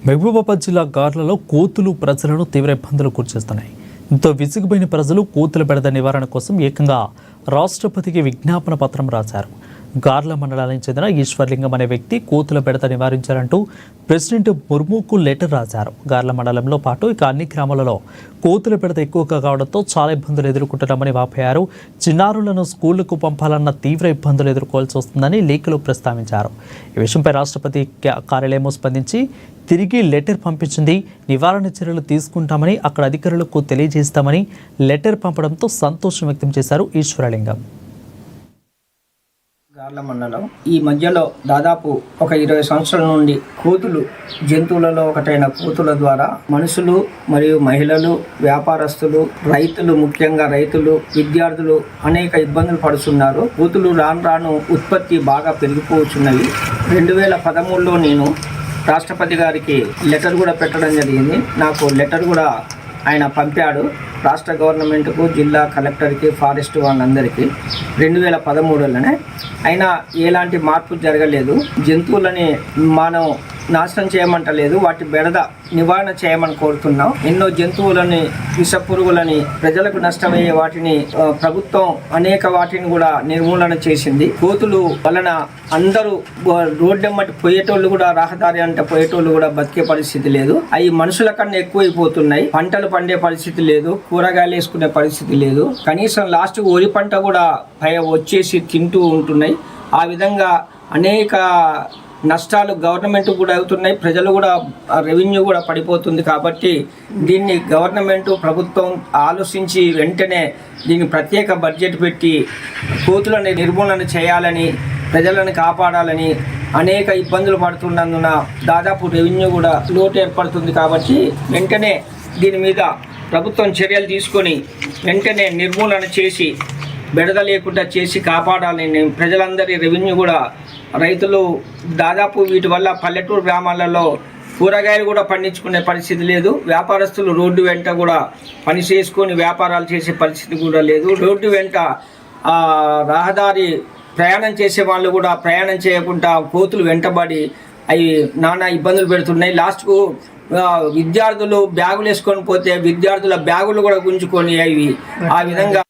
మహబూబాబాద్ జిల్లా గార్లలో కోతులు ప్రజలను తీవ్ర ఇబ్బందులకు గురిచేస్తున్నాయి. దీంతో విసిగిపోయిన ప్రజలు కోతుల బెడద నివారణ కోసం ఏకంగా రాష్ట్రపతికి విజ్ఞాపన పత్రం రాశారు. గార్ల మండలానికి చెందిన ఈశ్వర్లింగం అనే వ్యక్తి కోతుల బెడద నివారించాలంటూ ప్రెసిడెంట్ ముర్ముకు లెటర్ రాశారు. గార్ల మండలంలో పాటు ఇక అన్ని గ్రామాలలో కోతుల బెడద ఎక్కువగా కావడంతో చాలా ఇబ్బందులు ఎదుర్కొంటున్నామని వాపోయారు. చిన్నారులను స్కూళ్లకు పంపాలన్న తీవ్ర ఇబ్బందులు ఎదుర్కోవాల్సి వస్తుందని లేఖలో ప్రస్తావించారు. ఈ విషయంపై రాష్ట్రపతి కార్యాలయం స్పందించి తిరిగి లెటర్ పంపించింది. నివారణ చర్యలు తీసుకుంటామని అక్కడ అధికారులకు తెలియజేస్తామని లెటర్ పంపడంతో సంతోషం వ్యక్తం చేశారు ఈశ్వరలింగం. గార్ల మండలం ఈ మధ్యలో దాదాపు ఒక 20 సంవత్సరాల నుండి కోతులు, జంతువులలో ఒకటైన కోతుల ద్వారా మనుషులు మరియు మహిళలు, వ్యాపారస్తులు, రైతులు, ముఖ్యంగా రైతులు, విద్యార్థులు అనేక ఇబ్బందులు పడుతున్నారు. కోతులు రాను రాను ఉత్పత్తి బాగా పెరిగిపోతున్నవి. 2013లో నేను రాష్ట్రపతి గారికి లెటర్ కూడా పెట్టడం జరిగింది. నాకు లెటర్ కూడా ఆయన పంపాడు రాష్ట్ర గవర్నమెంట్కు, జిల్లా కలెక్టర్కి, ఫారెస్ట్ వాళ్ళందరికీ 2013లోనే. అయినా ఎలాంటి మార్పు జరగలేదు. జంతువులని మనం నాశనం చేయమంటలేదు, వాటి బెడద నివారణ చేయమని కోరుతున్నాం. ఎన్నో జంతువులని, విష పురుగులని, ప్రజలకు నష్టమయ్యే వాటిని ప్రభుత్వం అనేక వాటిని కూడా నిర్మూలన చేసింది. కోతులు వలన అందరూ రోడ్డెమ్మటి పోయేటోళ్ళు కూడా, రహదారి అంటే పోయేటోళ్ళు కూడా బతికే పరిస్థితి లేదు. అవి మనుషుల కన్నా ఎక్కువైపోతున్నాయి. పంటలు పండే పరిస్థితి లేదు, కూరగాయలు వేసుకునే పరిస్థితి లేదు. కనీసం లాస్ట్ వరి పంట కూడా వచ్చేసి తింటూ ఉంటున్నాయి. ఆ విధంగా అనేక నష్టాలు గవర్నమెంట్ కూడా అవుతున్నాయి, ప్రజలు కూడా రెవెన్యూ కూడా పడిపోతుంది. కాబట్టి దీన్ని గవర్నమెంట్, ప్రభుత్వం ఆలోచించి వెంటనే దీన్ని ప్రత్యేక బడ్జెట్ పెట్టి కోతులను నిర్మూలన చేయాలని, ప్రజలను కాపాడాలని. అనేక ఇబ్బందులు పడుతున్నందున దాదాపు రెవెన్యూ కూడా లోటు ఏర్పడుతుంది. కాబట్టి వెంటనే దీని మీద ప్రభుత్వం చర్యలు తీసుకొని వెంటనే నిర్మూలన చేసి బెడద లేకుండా చేసి కాపాడాలని. ప్రజలందరి రెవెన్యూ కూడా, రైతులు దాదాపు వీటి వల్ల పల్లెటూరు గ్రామాలలో కూరగాయలు కూడా పండించుకునే పరిస్థితి లేదు. వ్యాపారస్తులు రోడ్డు వెంట కూడా పని చేసుకొని వ్యాపారాలు చేసే పరిస్థితి కూడా లేదు. రోడ్డు వెంట రహదారి ప్రయాణం చేసే వాళ్ళు కూడా ప్రయాణం చేయకుండా కోతులు వెంటబడి అవి నానా ఇబ్బందులు పెడుతున్నాయి. లాస్ట్కు విద్యార్థులు బ్యాగులు వేసుకొని పోతే విద్యార్థుల బ్యాగులు కూడా గుంజుకొని అవి ఆ విధంగా